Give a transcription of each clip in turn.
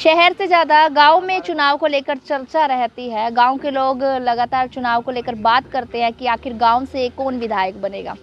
शहर से ज़्यादा गांव में चुनाव को लेकर चर्चा रहती है। गांव के लोग लगातार चुनाव को लेकर बात करते हैं कि आखिर गांव से कौन विधायक बनेगा।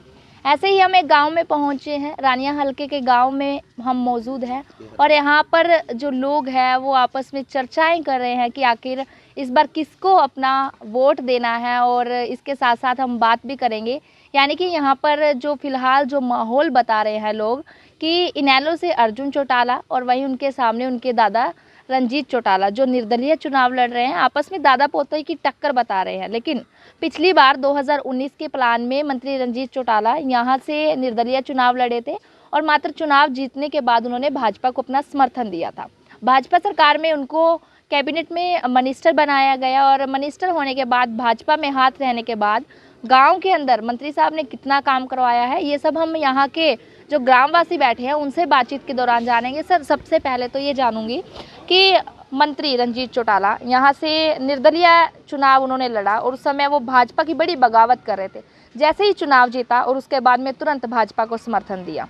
ऐसे ही हम एक गांव में पहुंचे हैं, रानिया हलके के गांव में हम मौजूद हैं और यहां पर जो लोग हैं वो आपस में चर्चाएं कर रहे हैं कि आखिर इस बार किसको अपना वोट देना है। और इसके साथ साथ हम बात भी करेंगे, यानी कि यहाँ पर जो फिलहाल जो माहौल बता रहे हैं लोग कि इनेलो से अर्जुन चौटाला और वहीं उनके सामने उनके दादा रंजीत चौटाला जो निर्दलीय चुनाव लड़ रहे हैं, आपस में दादा पोते की टक्कर बता रहे हैं। लेकिन पिछली बार 2019 के प्लान में मंत्री रंजीत चौटाला यहाँ से निर्दलीय चुनाव लड़े थे और मात्र चुनाव जीतने के बाद उन्होंने भाजपा को अपना समर्थन दिया था। भाजपा सरकार में उनको कैबिनेट में मिनिस्टर बनाया गया और मिनिस्टर होने के बाद भाजपा में हाथ रहने के बाद गांव के अंदर मंत्री साहब ने कितना काम करवाया है, ये सब हम यहाँ के जो ग्रामवासी बैठे हैं उनसे बातचीत के दौरान जानेंगे। सर, सबसे पहले तो ये जानूंगी कि मंत्री रंजीत चौटाला यहाँ से निर्दलीय चुनाव उन्होंने लड़ा और उस समय वो भाजपा की बड़ी बगावत कर रहे थे। जैसे ही चुनाव जीता और उसके बाद में तुरंत भाजपा को समर्थन दिया,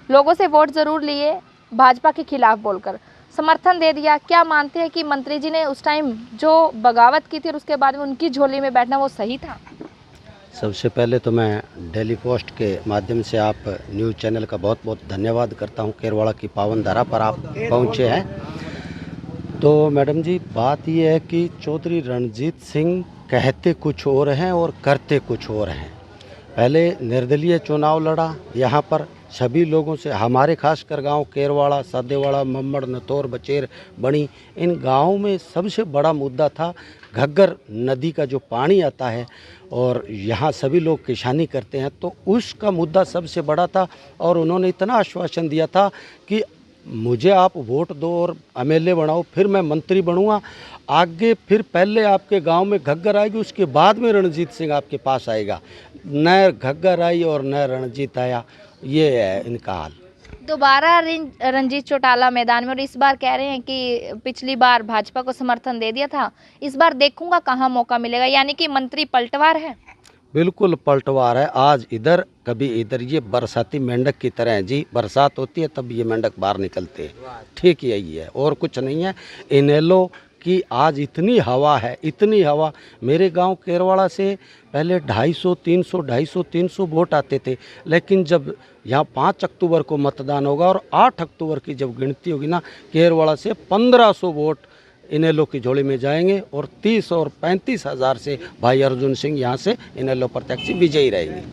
लोगों से वोट ज़रूर लिए, भाजपा के खिलाफ बोलकर समर्थन दे दिया। क्या मानते हैं कि मंत्री जी ने उस टाइम जो बगावत की थी और उसके बाद में उनकी झोली में बैठना वो सही था? सबसे पहले तो मैं डेली पोस्ट के माध्यम से आप न्यूज़ चैनल का बहुत बहुत धन्यवाद करता हूं। केरवाड़ा की पावन धरा पर आप पहुंचे हैं। तो मैडम जी, बात यह है कि चौधरी रणजीत सिंह कहते कुछ और हैं और करते कुछ और हैं। पहले निर्दलीय चुनाव लड़ा, यहाँ पर सभी लोगों से, हमारे खासकर गांव केरवाड़ा, सादेवाड़ा, मम्मड़, नतौर, बचेर, बणी, इन गाँवों में सबसे बड़ा मुद्दा था घग्गर नदी का जो पानी आता है और यहाँ सभी लोग किसानी करते हैं, तो उसका मुद्दा सबसे बड़ा था। और उन्होंने इतना आश्वासन दिया था कि मुझे आप वोट दो और एमएलए बनाओ, फिर मैं मंत्री बनूंगा। आगे फिर पहले आपके गांव में घग्गर आएगी, उसके बाद में रणजीत सिंह आपके पास आएगा। न घग्गर आई और न रणजीत आया, ये है इनका हाल। दोबारा रंजीत चौटाला मैदान में और इस बार कह रहे हैं कि पिछली बार भाजपा को समर्थन दे दिया था, इस बार देखूंगा कहाँ मौका मिलेगा, यानी कि मंत्री पलटवार है। बिल्कुल पलटवार है, आज इधर कभी इधर। ये बरसाती मेंढक की तरह है जी, बरसात होती है तब ये मेंढक बाहर निकलते हैं। ठीक यही है और कुछ नहीं है। इनेलो की आज इतनी हवा है, इतनी हवा। मेरे गांव केरवाड़ा से पहले 250-300 वोट आते थे, लेकिन जब यहाँ 5 अक्टूबर को मतदान होगा और 8 अक्टूबर की जब गिनती होगी ना, केरवाड़ा से 1500 वोट इनेलो की झोली में जाएंगे और 30 और 35 हज़ार से भाई अर्जुन सिंह यहाँ से इनेलो प्रत्याशी विजयी रहेंगे।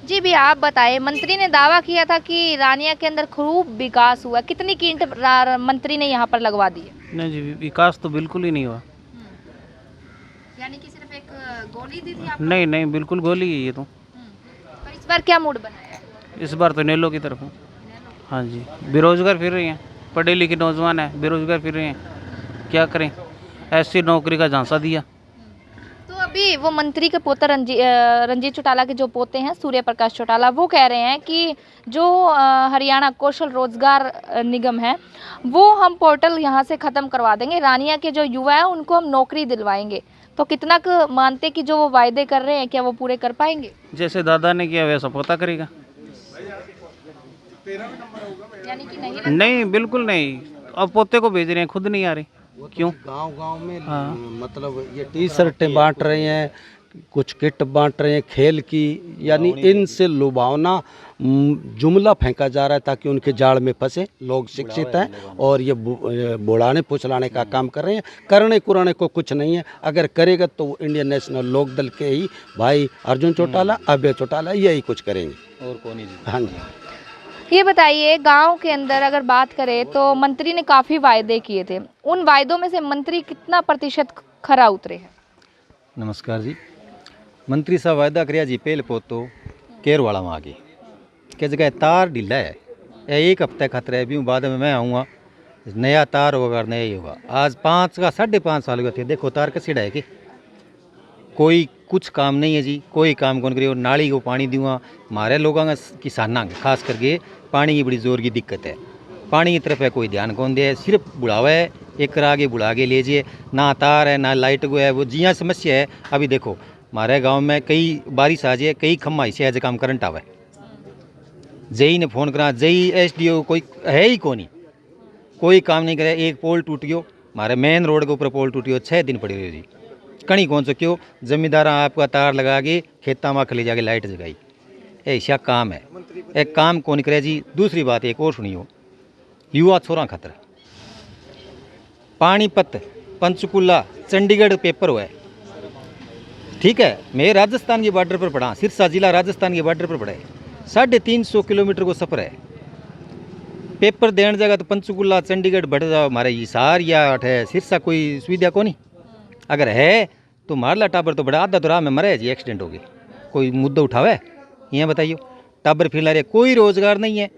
जी भी आप बताएं, मंत्री ने दावा किया था कि रानिया के अंदर खूब विकास हुआ, कितनी कीमत मंत्री ने यहाँ पर लगवा दी है? नहीं जी, विकास तो बिल्कुल ही नहीं हुआ। यानी कि सिर्फ एक गोली दी थी आपको? नहीं, बिल्कुल गोली है ये तो। तो इस बार क्या मूड बनाया है? इस बार तो नेलो की तरफ हूँ। हाँ जी, बेरोजगार फिर रहे हैं, पढ़े लिखे नौजवान है, बेरोजगार फिर रहे हैं, क्या करें? ऐसी नौकरी का झांसा दिया। तो अभी वो मंत्री के पोते रंजीत चौटाला के जो पोते हैं सूर्य प्रकाश चौटाला, वो कह रहे हैं कि जो हरियाणा कौशल रोजगार निगम है वो हम पोर्टल यहाँ से ख़त्म करवा देंगे, रानिया के जो युवा हैं उनको हम नौकरी दिलवाएंगे। तो कितना मानते कि जो वो वायदे कर रहे हैं क्या वो पूरे कर पाएंगे? जैसे दादा ने किया वैसा पोता करेगा। यानी कि नहीं, बिल्कुल नहीं। अब पोते को भेज रहे हैं, खुद नहीं आ रहे। क्यों? गांव में हाँ। मतलब ये टी-शर्टें बांट रहे हैं, कुछ किट बांट रहे हैं खेल की, यानी इनसे लुभावना जुमला फेंका जा रहा है ताकि उनके जाल में फंसे। लोग शिक्षित हैं और ये बुलाने पुचलाने का काम कर रहे हैं। करने कुराने को कुछ नहीं है, अगर करेगा तो वो इंडियन नेशनल लोक दल के ही भाई अर्जुन चौटाला, अभय चौटाला यही कुछ करेंगे और कौन ही। हाँ जी, ये बताइए, गांव के अंदर अगर बात करें तो मंत्री ने काफ़ी वायदे किए थे, उन वायदों में से मंत्री कितना प्रतिशत खरा उतरे हैं? नमस्कार जी। मंत्री साहब वायदा करिया जी पहले पोतो केरवाड़ा में आगे क्या जगह तार ढीला है, एक हफ्ते खतरा है, भी बाद में मैं आऊँगा नया तार होगा, नया ही होगा। आज 5 का 5.5 साल हुए थे, देखो तार कैसे है कि कोई कुछ काम नहीं है जी, कोई काम कौन करे। और नाली को पानी दूँगा, हमारे लोगों का किसाना खास करके पानी की बड़ी ज़ोर की दिक्कत है। पानी की तरफ है कोई ध्यान कौन दे, सिर्फ बुढ़ावा है, एक आगे बुढ़ा के लीजिए, ना तार है ना लाइट को है, वो जिया समस्या है। अभी देखो हमारे गांव में कई बारिश आ जाए, कई खम्मा ऐसे है काम करंट आवे, जेई ने फ़ोन करा, जेई SDO कोई है ही कौन, कोई काम नहीं करे। एक पोल टूट गयो, हमारे मेन रोड के ऊपर पोल टूटियो, 6 दिन पड़ी रही जी। कहीं कौन सो क्यों जमींदार आपका तार लगा के खेता में खली जाके लाइट जगाई, ऐसा काम है। एक काम कौन करे जी। दूसरी बात एक और सुनियो, युवा छोरा खतर पानीपत, पंचकुला, चंडीगढ़ पेपर हुआ है, ठीक है। मैं राजस्थान के बॉर्डर पर पढ़ा, सिरसा जिला राजस्थान के बॉर्डर पर पढ़ा है। 350 किलोमीटर को सफ़र है। पेपर देने जाएगा तो पंचकुला चंडीगढ़ बढ़ जाओ, हमारे हिसार या अठे सिरसा कोई सुविधा को नहीं। अगर है तो मारला टाबर तो बड़ा आधा तो राह में मरे जी, एक्सीडेंट हो गए। कोई मुद्दा उठावे ये बताइयो। टाबर फिर रहे, कोई रोजगार नहीं है,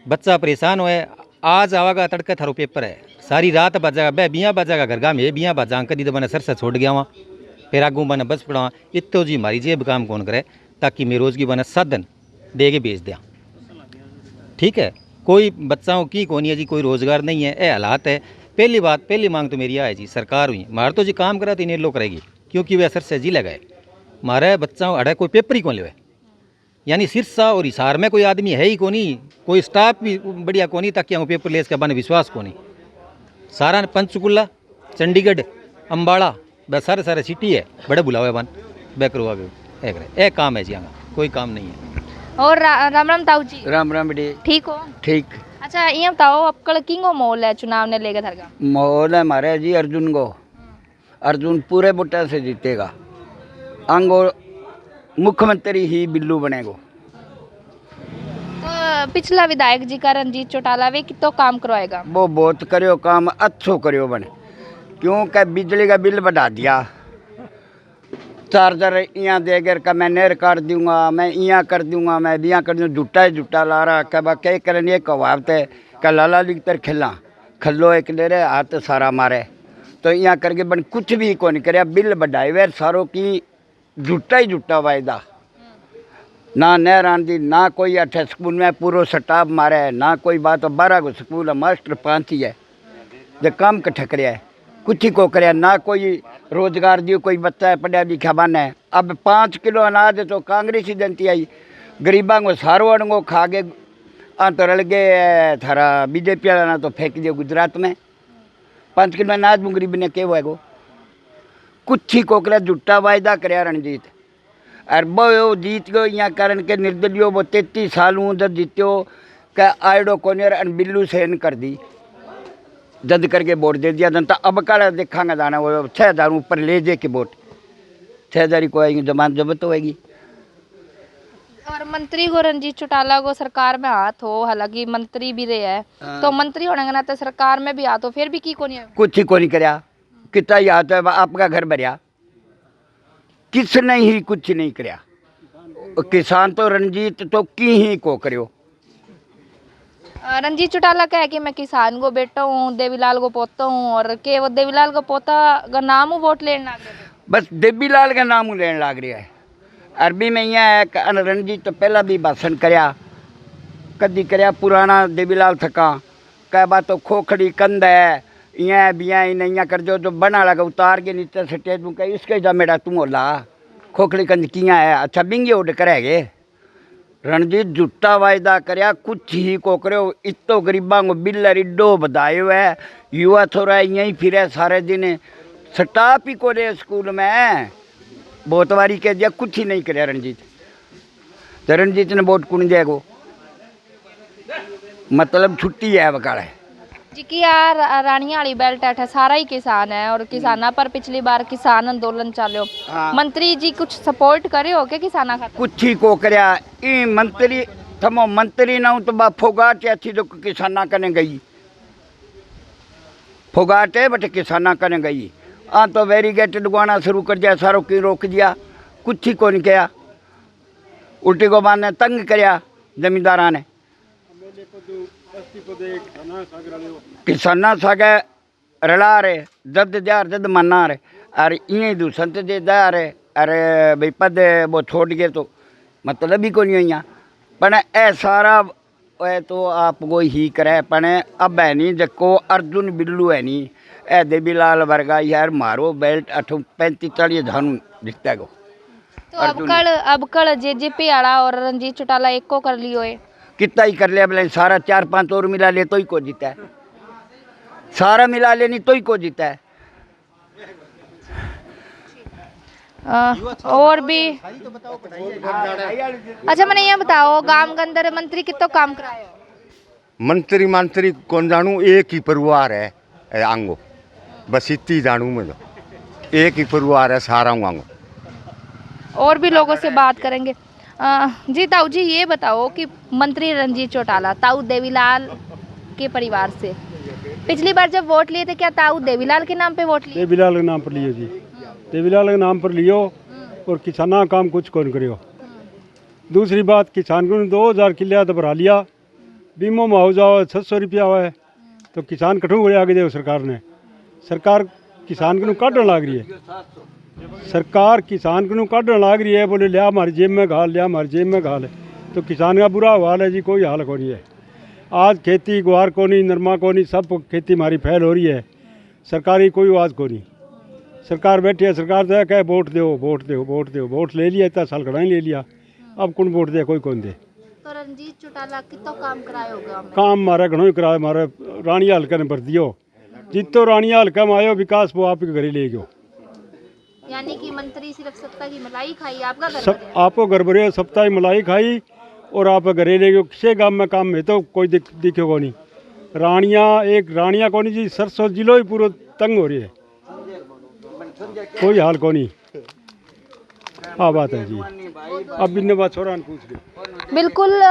बच्चा परेशान हुआ है। आज आवागा तड़के थारो पेपर है, सारी रात बजागा, बह बियाँ बजागा, घर गा में बियाँ बजा, कदी तो मैंने सर से छोड़ गया वहाँ, फिर आगू मैंने बस पड़ा। इतो जी हमारी जेब काम कौन करे, ताकि मैं रोज़ की बने साधन दे के बेच दिया, ठीक है। कोई बच्चाओं की कौन है जी, कोई रोज़गार नहीं है, ये हालात है। पहली बात, पहली मांग तो मेरी है जी, सरकार हुई मार तो जी काम करा तो इन्हें लो करेगी, क्योंकि वे असर से जी लगाए मारे बच्चाओं अड़े कोई पेपर ही कौन ले। यानी सिरसा और हिसार में कोई आदमी है ही को नहीं, कोई स्टाफ भी बढ़िया को नहीं, ताकि हम पेपर ले इसके बने विश्वास को नहीं। सारा पंचकुला, चंडीगढ़, अम्बाड़ा, बस सारे सारे सिटी है, बड़े बुलावे बन बैकरवा एक काम है जी, हमें कोई काम नहीं है। और राम राम ताऊ जी। राम राम बेटी। ठीक हो? ठीक। अच्छा ये बताओ, अब कल किंगो मोल है चुनाव ने लेकर थरगा? माहौल है हमारे जी अर्जुन को, अर्जुन पूरे बुट्टा से जीतेगा। आंगो मुख्यमंत्री ही बिल्लू बनेगो। तो पिछला विधायक जी का रंजीत चौटाला वे कितो काम करवाएगा? वो बहुत करियो काम, अच्छो करियो बने, क्योंकि बिजली का बिल बढ़ा दिया। चार्जर यहाँ देकर का मैं नेर काट दूंगा, मैं यहाँ कर दूंगा, मैं यहाँ कर दूँगा, झूठा ही झूठा ला रहा। कब कह करन ये कहावत है कि लाला लिखतर खिला खल्लो एक ले रहे हाथ सारा मारे, तो यहाँ करके बन कुछ भी कौन करे। बिल बढ़ाए हुए सारों की झूठा ही झूठा वायदा, ना नहर आंदी, ना कोई 8 स्कूल में पूरा स्टाफ मारे, ना कोई बात। 12 को स्कूल है, मास्टर 5 ही है, जो काम कट्ठा करे है, कुछ ही को करे, ना कोई रोजगार दियो। कोई बच्चा पढ़ा लिखा बन है। अब 5 किलो अनाज तो कांग्रेसी जनती आई, गरीबा को सारों को खा के तो रल गए थारा बीजेपी वाला, ना तो फेंक दियो गुजरात में। 5 किलो अनाज में गरीब ने के हुआ, कुछ ही को करे, झूठा वायदा करे रणजीत। और वो जीत गयो यहाँ कारण के निर्दलियो, वो 33 साल उधर जीत्यो क्या आयडो कोनियर बिल्लू सेन कर दी, जद करके वोट दे दिया जनता। अब काला देखांगा जाना, वो 6000 ऊपर ले जे के वोट 6000 को आएगी, जमानत जब्त होएगी। और मंत्री को रंजीत चौटाला को सरकार में हाथ हो, हालांकि मंत्री भी रहे हैं, तो मंत्री होने के नाते सरकार में भी हाथ हो, फिर भी की को नहीं है? कुछ ही को नहीं करया, कितना ही हाथ है आपका घर भरिया, किसने ही कुछ नहीं करया। किसान तो रंजीत तो की ही को करो। रंजीत चौटाला कहे कि मैं किसान को बेटा हूँ, देवीलाल को पोता हूँ, और के वो देवीलाल को पोता का नाम वोट लेने लग गए। बस देवीलाल का नाम लेने लग रहा है। अरबी में यहाँ है रणजीत तो पहला भी भाषण करया, कदी करया पुराना देवीलाल थका कह बात तो खोखड़ी कंध है, यहाँ बिया नहीं कर जो बना लगा उतार के नीचे सटे दूँ कह इसके जा मेरा तुम होला खोखड़ी कंध किया है। अच्छा बिंगे उड करेगे। रणजीत झूठा वायदा करया, कुछ ही को करो। इतो गरीबा को बिल इड्डो बधायो है, युवा थोड़ा यहीं फिरे सारे दिन, स्टाफ ही को रहे स्कूल में, बहुत बारी कह दिया, कुछ ही नहीं करे रणजीत। तो रणजीत ने वोट कुण देगो, मतलब छुट्टी है वकाल जी की यार रानिया वाली बेल्ट है सारा ही किसान है, और किसाना पर पिछली बार किसान आंदोलन चालो। हाँ। मंत्री जी कुछ सपोर्ट करे हो के किसाना खातिर? कुछ ही को करया। ई मंत्री थमो मंत्री ना तो बा फोगाट अच्छी तो किसाना कने गई, फोगाट है बट किसाना कने गई। तो वेरीगेट लगवाना शुरू कर दिया, सारों की रोक दिया, कुछ ही को नहीं किया। उल्टी को बाद ने तंग करया जमींदारा ने, किसाना सागे रला रहे जद जार जद मना रहे, अरे इं दूसंत दे जा रहे, अरे भाई पद वो छोड़ गए तो मतलब ही को नहीं यहाँ। पण ए सारा तो आपको ही करे, पण अब है नहीं जको अर्जुन बिल्लू है नहीं, ए देवीलाल वर्गा यार मारो बेल्ट 35-40 हज़ार दिखता गो। तो अब कल जेजेपी आड़ा और रंजीत चौटाला एक को कर लियो है, कितना ही कर लिया बोले, सारा 4-5 और मिला ले तो ही को जीता है। सारा मिला लेनी तो ही को जीता है। और भी अच्छा मैंने ये बताओ गांव के अंदर मंत्री कितो काम कराए हो? मंत्री कौन जानू, एक ही परिवार है आंगो, बस इतनी जानू मैं तो, एक ही परिवार है सारा आंगो। और भी लोगों से बात करेंगे। जी ताऊ जी ये बताओ कि मंत्री रंजीत चौटाला ताऊ देवीलाल के परिवार से पिछली बार जब वोट लिए थे क्या ताऊ देवीलाल के नाम पे वोट लिए? देवीलाल के नाम पर लियो जी, देवीलाल के नाम पर लियो और किसाना काम कुछ कौन करियो। दूसरी बात किसान को 2000 किले तो भरा लिया, बीमो मुआवजा 600 रुपया हुआ है, तो किसान कठू करे आगे दे सरकार ने। सरकार किसान को काटने लग रही है, सरकार किसान को काटने लग रही है, बोले लिया हमारी जेब में घाल, लिया हमारी जेब में घाल। तो किसान का बुरा हाल है जी, कोई हाल को नहीं है। आज खेती गुआर को नहीं, नरमा को नहीं, सब खेती हमारी फैल हो रही है, सरकारी कोई आवाज़ को नहीं। सरकार बैठी है, सरकार तो कहे वोट दो वोट दो वोट दो, वोट ले लिया, इतना साल कढ़ाई ले लिया, अब कौन वोट दे, कोई कौन दे। तो रंजीत चौटाला कितो काम कराए होगा? काम मारे घणो ही कराए, मारे रानिया हल्का ने भर दियो, जितो रानिया हल्का में आयो विकास वो आप घरे ले गयो। यानी कि मंत्री सिर्फ सत्ता की मलाई खाई, आपका घर सब आपको घर भरे सप्ताह मलाई खाई और आप घरे ले गयो। किसी गांव में काम में तो कोई दिखे को नहीं। रानिया एक रानिया को नहीं जी, सरसों जिलो ही पूरा तंग हो रही है, कोई हाल को नहीं। हाँ बात है जी, अब बिन्ने बात छोड़ा पूछ रहे। बिल्कुल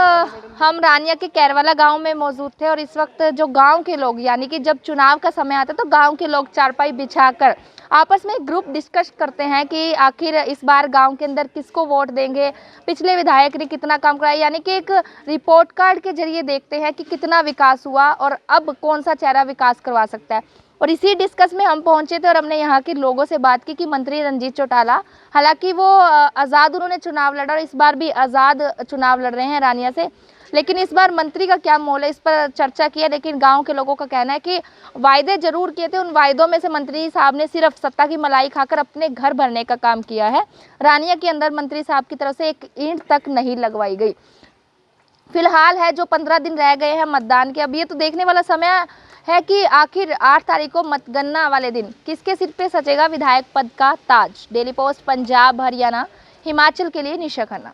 हम रानिया के कैरवाला गांव में मौजूद थे और इस वक्त जो गांव के लोग यानी कि जब चुनाव का समय आता है तो गांव के लोग चारपाई बिछाकर आपस में ग्रुप डिस्कस करते हैं कि आखिर इस बार गांव के अंदर किसको वोट देंगे, पिछले विधायक ने कितना काम कराया, यानी कि एक रिपोर्ट कार्ड के जरिए देखते हैं कि कितना विकास हुआ और अब कौन सा चेहरा विकास करवा सकता है। और इसी डिस्कस में हम पहुंचे थे और हमने यहाँ के लोगों से बात की कि मंत्री रंजीत चौटाला, हालांकि वो आज़ाद उन्होंने चुनाव लड़ा और इस बार भी आज़ाद चुनाव लड़ रहे हैं रानिया से, लेकिन इस बार मंत्री का क्या मोल है इस पर चर्चा की है। लेकिन गांव के लोगों का कहना है कि वायदे जरूर किए थे, उन वायदों में से मंत्री साहब ने सिर्फ सत्ता की मलाई खाकर अपने घर भरने का काम किया है। रानिया के अंदर मंत्री साहब की तरफ से एक ईंट तक नहीं लगवाई गई। फिलहाल है जो 15 दिन रह गए हैं मतदान के, अब ये तो देखने वाला समय है कि आखिर 8 तारीख को मतगणना वाले दिन किसके सिर पे सचेगा विधायक पद का ताज। डेली पोस्ट पंजाब, हरियाणा, हिमाचल के लिए निशा खन्ना।